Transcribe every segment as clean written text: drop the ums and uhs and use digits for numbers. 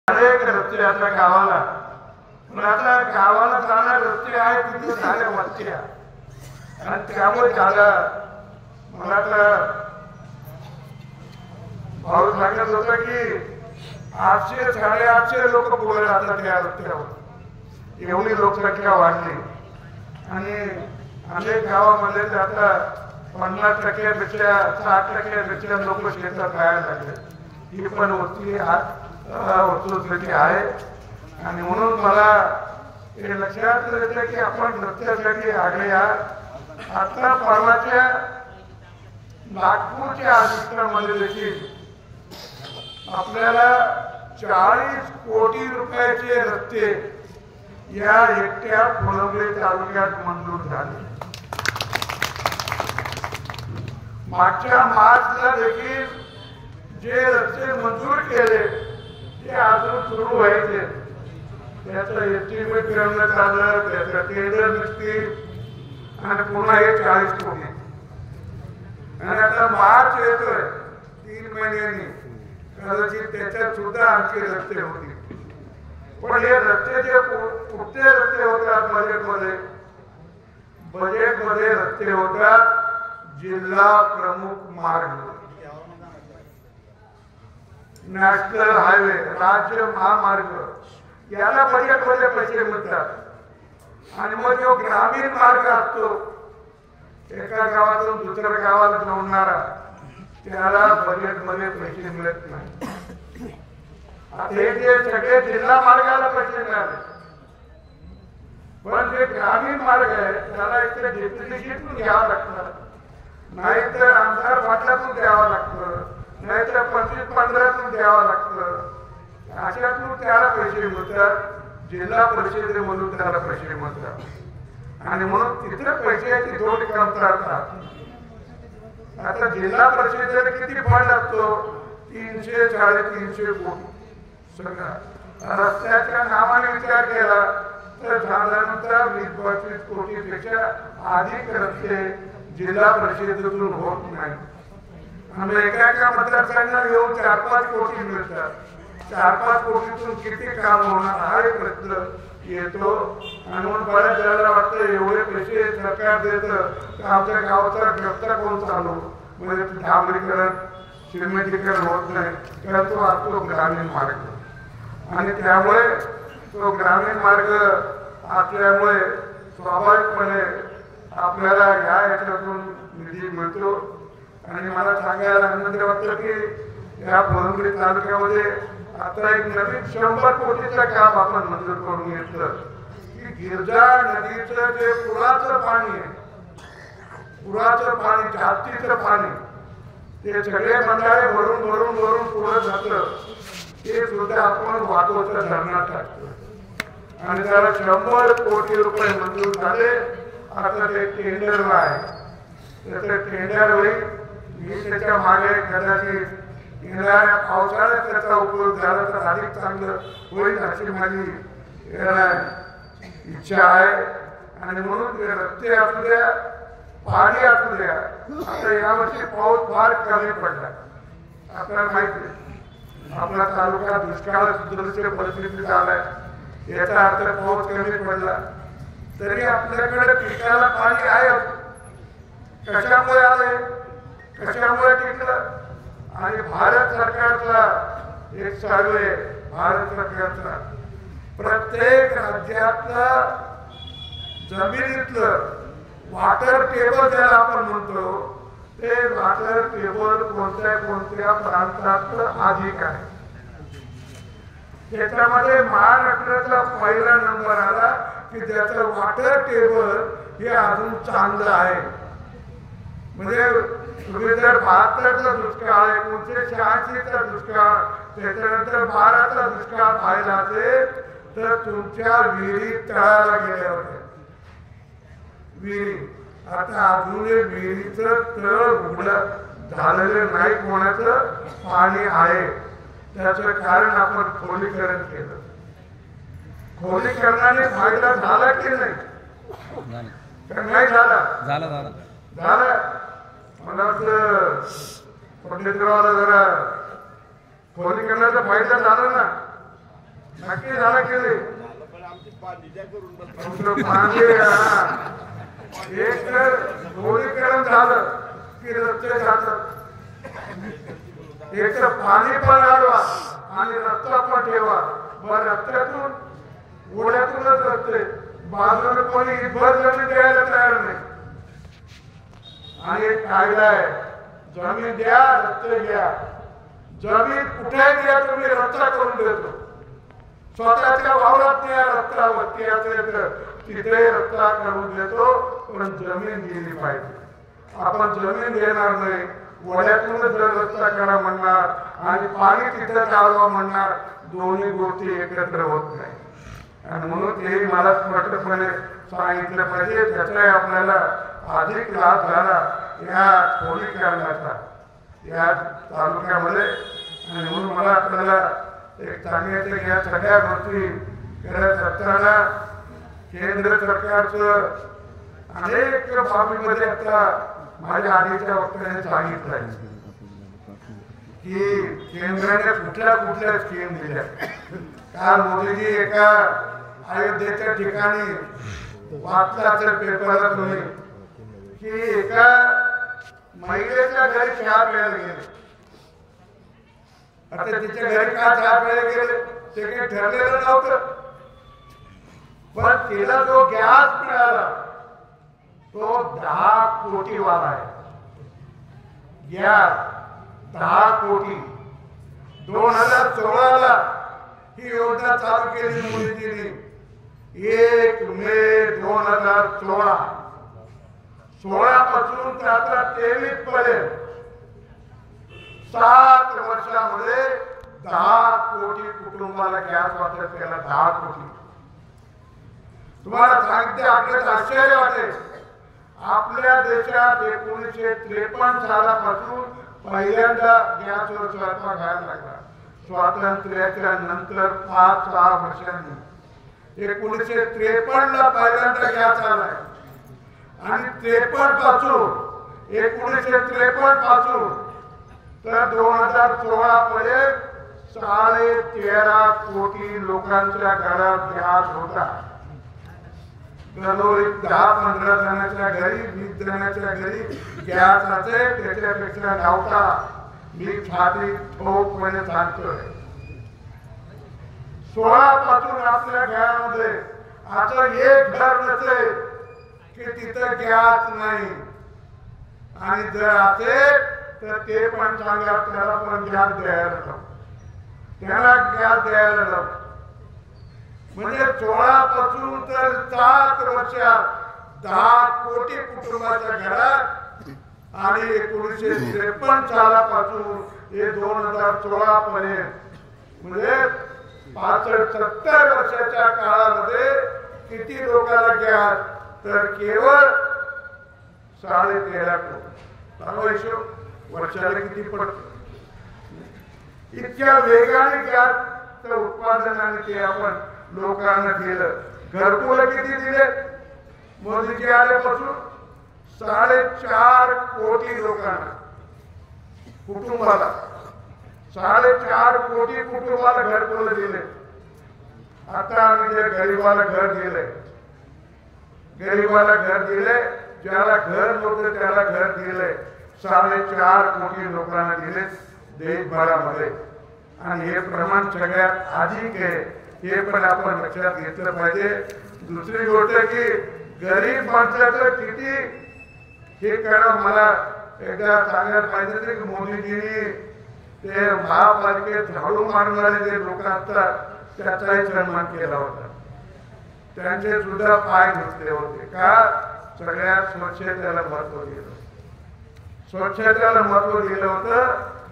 अनेक रस्ते आता गावाला, पण आता गावाला जाणार रस्ते आहेत तिथे झाल्या वस्त्या, आणि त्यामुळे झालं. मला तर भाऊ सांगत होता की 800-850 लोक पुढे राहतात त्या रस्त्यावर, एवढी लोकसंख्या वाढली. आणि अनेक गावामध्ये आता 50%पेक्षा 60%पेक्षा लोक शेतात राहायला लागले. ही पण वस्तुस्थिती आहे. आणि म्हणून मला हे लक्षात येतं की आपण रस्त्यासाठी आगे या. आता परवाच्या नागपूरच्या अधिवेशनामध्ये देखील आपल्याला 40 कोटी रुपयाचे रस्ते या एकट्या फुलंब्री तालुक्यात मंजूर झाले. मागच्या मार्चला देखील जे रस्ते मंजूर केले ते अजून सुरू व्हायचे. त्याचं एस्टिमेट करण्यात आलं, त्याचं टेंडर निघतील आणि पुन्हा हे 40 कोटी. आणि आता मार्च येतोय 3 महिन्यांनी, कदाचित त्याच्यात सुद्धा आणखी रस्ते होतील. पण हे रस्ते जे कुठचे रस्ते होतात बजेटमध्ये रस्ते होतात जिल्हा प्रमुख मार्ग, नॅशनल हायवे, राज्य महामार्ग, याला बजेटमध्ये पैसे मिळतात. आणि मग जो ग्रामीण मार्ग असतो एका गावातून दुसऱ्या गावाला जोडणारा, त्याला बजेटमध्ये पैसे मिळत नाही. हे जे सगळे जिल्हा मार्गाला पैसे मिळाले, पण जे ग्रामीण मार्ग आहे त्याला एक डेप्युटेशनतून घ्यावं लागतं, नाहीतर आमदार फाटल्यातून द्यावं लागतं, नाहीतर 25-15तून द्यावं लागतं. अशातून त्याला पैसे मिळतात, जिल्हा परिषदेमधून त्याला पैसे मिळतात. आणि म्हणून तिथे पैशाची थोडी कमतरता. आता जिल्हा परिषदेला किती फंड असतो? 300-350 कोटी. सगळं रस्त्याच्या नावाने विचार केला तर साधारणतः 20-25 कोटीपेक्षा अधिक रस्ते जिल्हा परिषदेतून होत नाही. आणि एका मतदारसंघाला येऊन 4-5 कोटी मिळतात. 4-5 कोटीतून किती काम होणार हा एक प्रश्न येतो. आणि म्हणून बऱ्याच जणांना वाटतं एवढे पैसे सरकार देतं आमच्या गावाचा रस्ता कोण चालू, म्हणजे डांबरीकरण सिमेंटीकरण होत नाही, कारण तो असतो ग्रामीण मार्ग. आणि त्यामुळे तो ग्रामीण मार्ग असल्यामुळे स्वाभाविकपणे आपल्याला या याच्यातून निधी मिळतो. आणि मला सांगायला आनंद वाटतं की या फुलंब्री तालुक्यामध्ये आता एक नवीन 100 कोटीचं काम आपण मंजूर करून घेतलं की गिरजा नदीचं जे पुराचं पाणी आहे, पुराचं पाणी, जास्तीचं पाणी, ते सगळे बंधारे भरून पुढे जातं, ते सुद्धा आपण वाटोच्या धरणात टाकतो. आणि त्याला 100 कोटी रुपये मंजूर झाले. आता ते टेंडरला आहे, त्याचं टेंडर होईल. मी त्याच्या मागे कदाचित येणाऱ्या पावसाळ्यात त्याचा उपयोग झाला तर अधिक चांगलं होईल अशी माझी इच्छा आहे. आणि म्हणून रस्ते असू द्या, पाणी असू द्या. आता यावर्षी पाऊस फार कमी पडला, आपल्याला माहिती आहे. आपला तालुका दुष्काळ सदृश्य परिस्थितीत आलाय. याचा अर्थ पाऊस कमी पडला तरी आपल्याकडे पिकाला पाणी आहे. कशामुळे आले, कशामुळे टिकलं? आणि भारत सरकारचा एक सर्वे, भारत सरकारचा प्रत्येक राज्यातला जमिनीतलं वॉटर टेबल ज्याला आपण म्हणतो, ते वॉटर टेबल कोणत्या प्रांतात अधिक आहे. त्याच्यामध्ये महाराष्ट्राचा पहिला नंबर आला की त्याचं वॉटर टेबल हे अजून चांगलं आहे. म्हणजे तुम्ही जर 72चा दुष्काळ, 1986चा दुष्काळ, त्याच्यानंतर 12चा दुष्काळ पाहिला असेल तर तुमच्या विहिरी तळाला गेल्या होत्या. विहिरी आता अजूनही विहिरीचं तळ उघडं झालेलं नाही, कोणाचं पाणी आहे. त्याचं कारण आपण खोलीकरण केलं. खोलीकरणाने फायदा झाला की नाही? नाही झाला. मला वाटतं पंडितरावाला जरा खोलीकरणाचा फायदा झाला ना. नक्की झालं की नाही? एक तर दोन्हीकरण झालं की रस्ते जातात, एक तर पाणी पण अडवा आणि रस्ता पण ठेवा. मग रस्त्यातून ओढ्यातूनच रस्ते बाजूला कोणी भर जमीन द्यायला तयार नाही. आणि एक कायदा आहे, जमीन द्या रस्ते घ्या. जमीन कुठे द्या तुम्ही रस्ता करून देतो. स्वतःच्या वावरात द्या रस्ता वरती असेल तर तिथे रस्ता करून देतो, पण जमीन गेली पाहिजे. आपण जमीन देणार नाही, वड्यातूनच जर रस्ता करा म्हणणार आणि पाणी तिथे चालवा म्हणणार, दोन्ही गोष्टी एकत्र होत नाही. आणि म्हणून ते मला स्पष्टपणे सांगितलं पाहिजे. त्याचाही आपल्याला अधिक लाभ झाला या खोलीकरणाचा या तालुक्यामध्ये. आणि म्हणून मला आपल्याला एक सांगायचं की या सगळ्या गोष्टी करत असताना केंद्र सरकारचं अनेक बाबीमध्ये आता माझ्या आधीच्या वक्त्याने सांगितलंय की केंद्राने कुठल्या कुठल्या स्कीम दिल्या. काल मोदीजी एका अयोध्येच्या ठिकाणी वाचला असेल पेपरला तुम्ही की एका महिलेच्या घरी चहा प्यायला गेले. आता तिच्या घरी का चहा प्यायला गेले ते काही ठरलेलं नव्हतं, पण तिला जो गॅस मिळाला तो 10 कोटीवाला आहे. गॅस 10 कोटी. 2016ला ही योजना चालू केली मोदीजींनी. 1 मे 2016 पासून ते आता 23 पर्यंत 7 वर्षामध्ये 10 कोटी कुटुंबाला गॅस वाटप केला. 10 कोटी. तुम्हाला सांगते आपल्याला आश्चर्य वाटेल, आपल्या देशात 1953 सालापासून पहिल्यांदा गॅसवर स्वयंपाक व्हायला लागला. स्वातंत्र्याच्या नंतर 5-6 वर्षांनी 1953ला पहिल्यांदा गॅस आलाय. आणि 1953 पासून तर 2016 पर्यंत 13.5 कोटी लोकांच्या घरात गॅस होता. दररोज 10-15 जणांच्या घरी 20 जणांच्या घरी गॅस असेल, त्याच्यापेक्षा नव्हता. मी छाती ठोकपणे सांगतोय. 16 पासून आपल्या घरामध्ये असं एक घर नसेल की तिथं गॅस नाही. आणि जर असेल तर ते पण सांगा त्याला पण गॅस द्यायला लाव, त्याला गॅस द्यायला लाव. म्हणजे 16 पासून तर 7 वर्षात 10 कोटी कुटुंबाच्या घरात. आणि 1953 सालापासून हे 2016 पर्यंत म्हणजे 65-70 वर्षाच्या काळामध्ये किती लोकांना गॅस, तर केवळ 13.5 कोटी. वर्षाला किती पडत. इतक्या वेगाने गॅसचं उत्पादन आणि ते आपण लोकांना दिलं. घरकुल किती दिले मोदीजी आल्यापासून? 4.5 कोटी लोकांना, कुटुंबाला 4.5 कोटी कुटुंबाला घरकुल दिले. आता आम्ही जे गरीबाला घर दिले, गरीबाला घर दिले, ज्याला घर नव्हतं त्याला घर दिले. 4.5 कोटी लोकांना दिले देशभरामध्ये. आणि हे प्रमाण सगळ्यात अधिक आहे, हे पण आपण लक्षात घेतलं पाहिजे. दुसरी गोष्ट की गरीब माणसाचं किती हे करा. मला एकदा सांगायला पाहिजे की मोदीजींनी ते महापालिकेत झाडू मारणारे जे लोक असतात त्याचाही सन्मान केला होता. त्यांचे सुद्धा पाय धुतले होते. का? सगळ्या स्वच्छतेला महत्व दिलं, स्वच्छतेला महत्व दिलं होतं.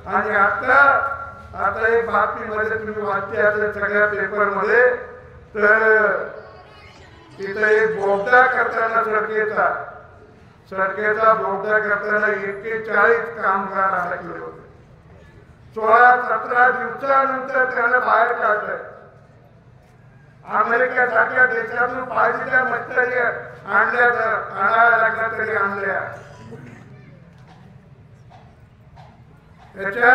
आणि आता एक बातमीमध्ये तुम्ही वाचते असेल सगळ्या पेपरमध्ये, तर तिथं एक बोगदा करताना सडकेचा बोगदा करताना 41 कामगार अडकले होते. 16-17 दिवसानंतर त्याला बाहेर काढलंय. अमेरिकेसारख्या देशातून पाहिजे त्या मच्छरी आणायला लागल्या तरी आणल्या. त्याच्या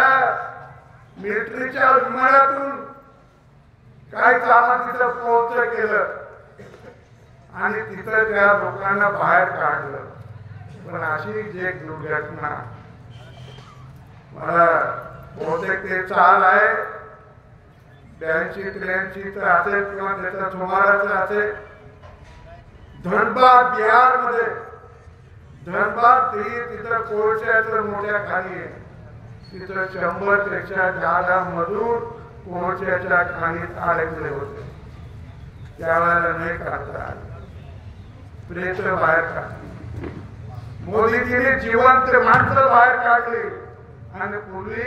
मिलिटरीच्या विमानातून काय काही कामं तिथं पोहोच केलं आणि तिथं त्या लोकांना बाहेर काढलं. पण अशी जी एक दुर्घटना मला बहुतेक ते चाल आहे 82-83 तर असेल किंवा त्याच्या सुमाराचं असेल. धनबाद बिहार मध्ये धनबाद तिथं कोळशाचं मोठ्या खाणी आहे. तिथं 100 पेक्षा जादा मजूर कोळशाच्या खाणीत अडकले होते. त्यावेळेला नाही काढता आले. प्रेत बाहेर काढली. मोदीजीने जिवंत माणसं बाहेर काढली आणि पूर्वी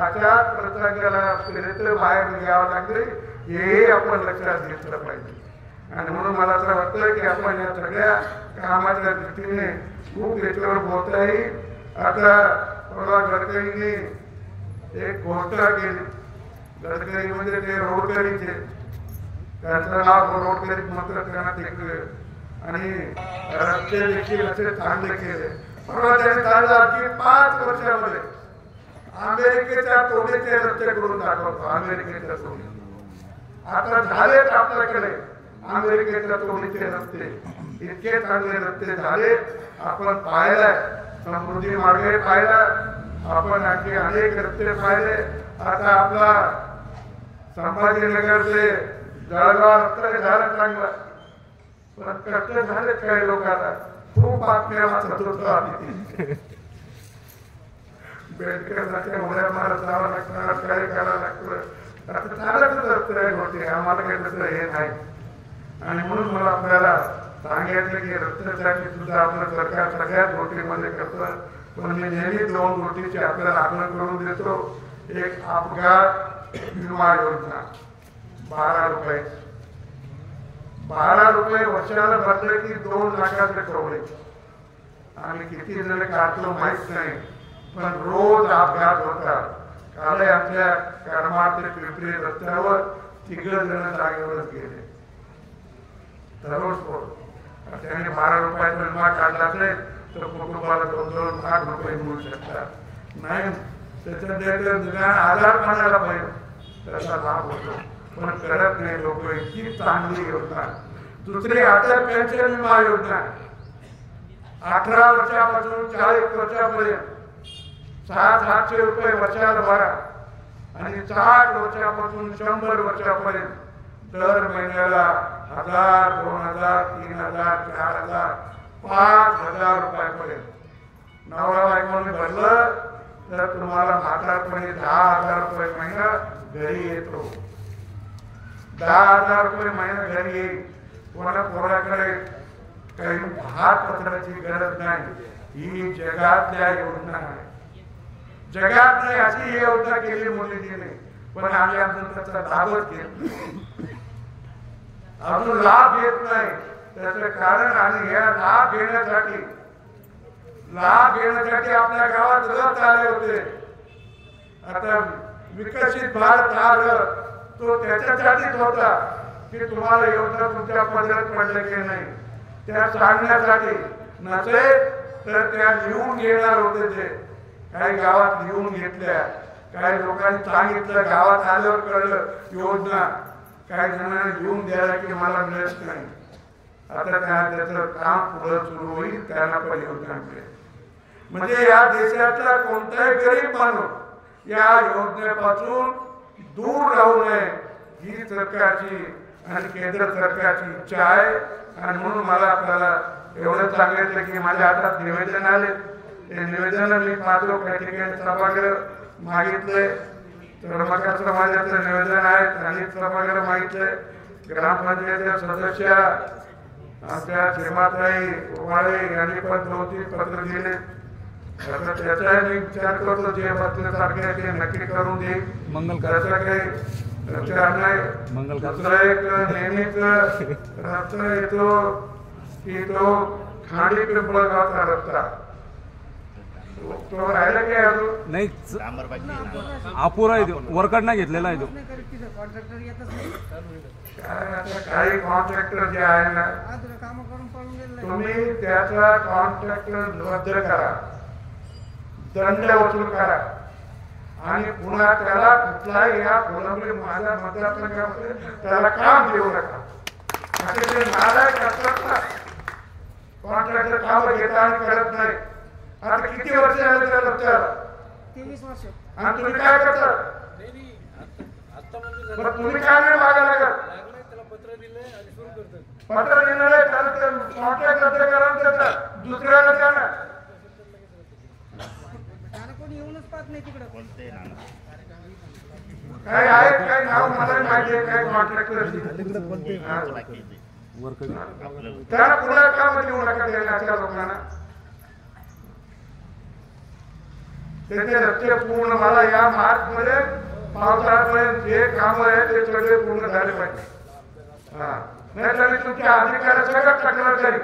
अशा प्रसंगाला प्रेत बाहेर घ्यावं लागले हे आपण लक्षात घेतलं पाहिजे. आणि म्हणून मला असं वाटतं की आपण या सगळ्या कामाच्या दृष्टीने खूप याच्यावर बोलता येईल. आता परवा गडकरींनी एक घोषणा केली. गडकरी म्हणजे ते रोडकरीचे त्यांचं नाव रोडकरी मात्र त्यांना टेकले आणि रस्ते देखील असे चांगले केले. परवा त्यांनी सांगितलं की 5 वर्षामध्ये अमेरिकेच्या तोडीचे रस्ते करून दाखवतो. अमेरिकेच्या तोडी आता झालेच आपल्याकडे. अमेरिकेच्या तोडीचे रस्ते इतके चांगले रस्ते झाले. आपण पाहिलाय समृद्धी मार्गे पाहिला. आपण आणखी अनेक रस्ते पाहिले. आता आपला संभाजीनगर ते जळगाव रस्ता झाला चांगला. पण कष्ट झाले काही लोकांना. खूप बातम्या वाचत होतो. बेडकरच्या उड्या मारत जावं लागतं. काय करावं लागतं. आता चालतच असतं गोष्टी. आम्हाला काही तसं हे नाही. आणि म्हणून मला आपल्याला सांगायचं की रस्त्यासाठी सुद्धा आपलं सरकार सगळ्याच गोष्टीमध्ये करतं. पण मी नेहमी 2 गोष्टीची आपल्याला आठवण करून देतो. एक अपघात विमा योजना 12 रुपये. 12 रुपये वर्षाला भरले की 2 लाखाचे कवडे. आम्ही किती जण काढतो माहित नाही. पण रोज अपघात होतात. काल आमच्या करमाळ ते पिंपरी रस्त्यावर 3 जण जागेवरच गेले. त्याने 12 रुपयाचा विमा काढला असेल तर कुटुंबाला 2-2 लाख रुपये मिळू शकतात. नाही त्याच्या आधार पाण्याला पाहिजे त्याचा लाभ होतो. पण करत नाही लोक. इतकी चांगली योजना. दुसरी अटल पेन्शन विमा योजना 18 वर्षापासून 40 वर्षापर्यंत 700 रुपये वर्षाला भरा आणि 60 वर्षापासून 100 वर्षापर्यंत दर महिन्याला 1000, 2000, 3000, 4000, 5000 रुपयापर्यंत. नवरा बायकोने भरलं तर तुम्हाला म्हातारपणी 10,000 रुपये महिना घरी येतो. 10,000 रुपये महिना घरी येईल. कोणा पोराकडे काही हात पत्राची गरज नाही. ही जगातल्या योजना आहे. जगात नाही अशी योजना केली मोदीजीने. पण आम्ही अजून त्याचा लाभच घेत नाही. अजून लाभ घेत नाही. त्याचं कारण आणि या लाभ घेण्यासाठी आपल्या गावात रथ आले होते. आता विकसित भारत हा रथ तो त्याच्यासाठीच होता की तुम्हाला योजना तुमच्या पदरात पडलं की नाही त्या सांगण्यासाठी. नसेल तर त्या लिहून घेणार होते. ते काही गावात लिहून घेतल्या. काही लोकांनी सांगितलं. गावात आल्यावर कळलं योजना. काही जणांना लिहून द्यायला की मला मिळत नाही. आता त्याचं काम पुढे सुरू होईल. त्यांना पण योजना मिळेल. म्हणजे या देशातला कोणताही गरीब माणूस या योजनेपासून दूर राहू नये ही सरकारची आणि केंद्र सरकारची इच्छा आहे. आणि म्हणून मला आपल्याला एवढं सांगायचं की माझ्या हातात निवेदन आले. ते निवेदन मी पाहतो. काही ठिकाणी सभागृह मागितले. धर्मकार समाजाचं निवेदन आहे. स्थानिक सभागृह मागितले. ग्रामपंचायतच्या सदस्य आमच्या श्रीमाताई उमाळे यांनी पण 2-3 पत्र दिले. त्याचा मी विचार करतो. जे बसण्यासारखे ते नक्की करून देईल. त्याचा काही विचार नाही. दुसरा एक नेहमीच रस्ता येतो की तो खांडी पिंपळगावचा रस्ता तो राहिला की अजून नाही. अपुरा आहे. वरकड नाही घेतलेला आहे तो. काही कॉन्ट्रॅक्टर जे आहे ना तुम्ही त्याचा कॉन्ट्रॅक्टर रद्द करा. दंड वसूल करा. आणि पुन्हा त्याला कुठलाही या फुलंब्री माझ्या मतदारसंघामध्ये त्याला काम देऊ नका. असे ते नालायक असतात ना, कॉन्ट्रॅक्टर काम घेता आणि करत नाही. आता किती वर्ष झाले त्या रस्त्याला 23 वर्ष. आणि तुम्ही काय करता? तुम्ही काय नाही मागा लागत. पत्र दिलं नाही तर कॉन्ट्रॅक्ट रद्द करा त्याचा दुसऱ्याला द्या ना. कोणी येऊनच पाहत नाही तिकडे. काय आहेत काय नाव मला माहिती आहे काय कॉन्ट्रॅक्टर त्याला पुन्हा काम देऊ नका त्या लोकांना. त्याचे रस्ते पूर्ण मला या मार्च मध्ये पावसाळ्यापर्यंत जे काम आहे ते सगळे पूर्ण झाले पाहिजे. नाही तर मी तुमच्या अधिकाऱ्या सगळं तक्रार करीन.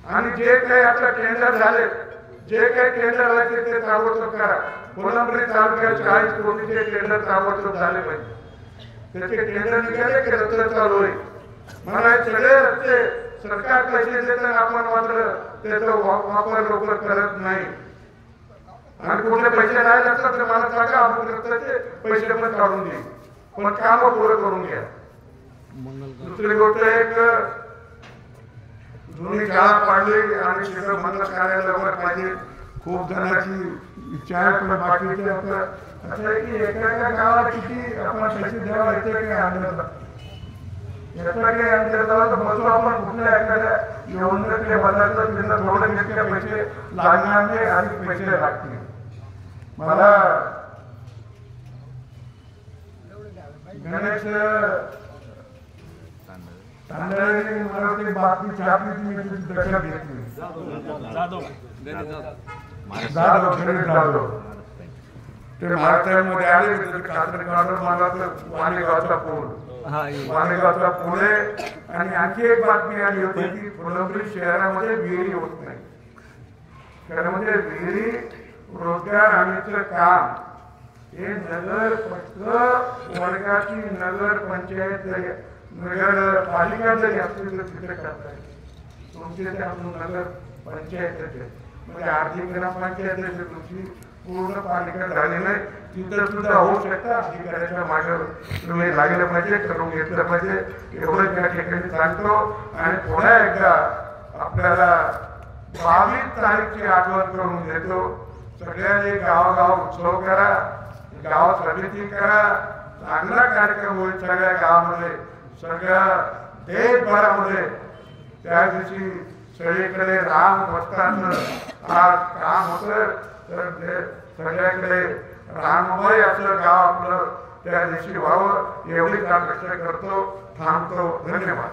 आणि जे काही आता टेंडर झाले, जे काही टेंडर आहे ते ताबडतोब करा. फुलंब्री तालुक्यात 40 कोटीचे टेंडर ताबडतोब झाले पाहिजे. त्याचे टेंडर निघाले की रस्ते चालू होईल. मला हे सगळे रस्ते सरकार पैसे देतात, आपण मात्र त्याचा वापर लवकर करत नाही. आणि कुठले पैसे नाही लागतात तर मला सांगा, आपण रस्त्याचे पैसे पण काढून देईल, पण काम पुरं करून घ्या. दुसरी गोष्ट एक जुनी शाळा पाडली आणि तिथं मंगल कार्यालयावर पाहिजे. खूप जणांची इच्छा आहे, पण बाकीचे असं आहे की एका गावाला किती आपण पैसे द्यावा येते काही अंदाज याचा काही अंदाज झाला तर बसू आपण कुठल्या एखाद्या निवडणुकीच्या बदलाचं तिथं थोडं इतके पैसे लागणार नाही आणि पैसे लागतील. मला गणेश तांदळे मला ते बातमी छापली मी तुझी दखल घेतली. जाधव ते महाराष्ट्रामध्ये आले कात्र काढून मला तर वाणेगावचा पूल वाणेगावचा पुणे. आणि आणखी एक बातमी आली होती की फुलंब्री शहरामध्ये विहिरी होत नाही. खरं म्हणजे विहिरी रोजगार हमीचं काम हे नगर वर्गाची नगर पंचायत नगर पालिका जरी असली तर तिथे करताय. तुमचे ते नगर पंचायत म्हणजे आर्थिक ग्रामपंचायत तुमची पूर्ण पालिका झाली नाही. तिथं सुद्धा होऊ शकता. अधिकाऱ्याच्या मागे तुम्ही लागलं पाहिजे, करून घेतलं पाहिजे, एवढं त्या ठिकाणी सांगतो. आणि पुन्हा एकदा आपल्याला 22 तारीखची आठवण करून देतो. सगळ्यांनी गावोगाव उत्सव करा, गाव समिती करा, चांगला कार्यक्रम होईल सगळ्या गावामध्ये, सगळ्या देशभरामध्ये. त्या दिवशी सगळीकडे राम भक्तांचं काम होतं तर सगळ्याकडे राममय असं गाव आपलं त्या दिवशी व्हावं एवढीच अपेक्षा करतो. थांबतो. धन्यवाद.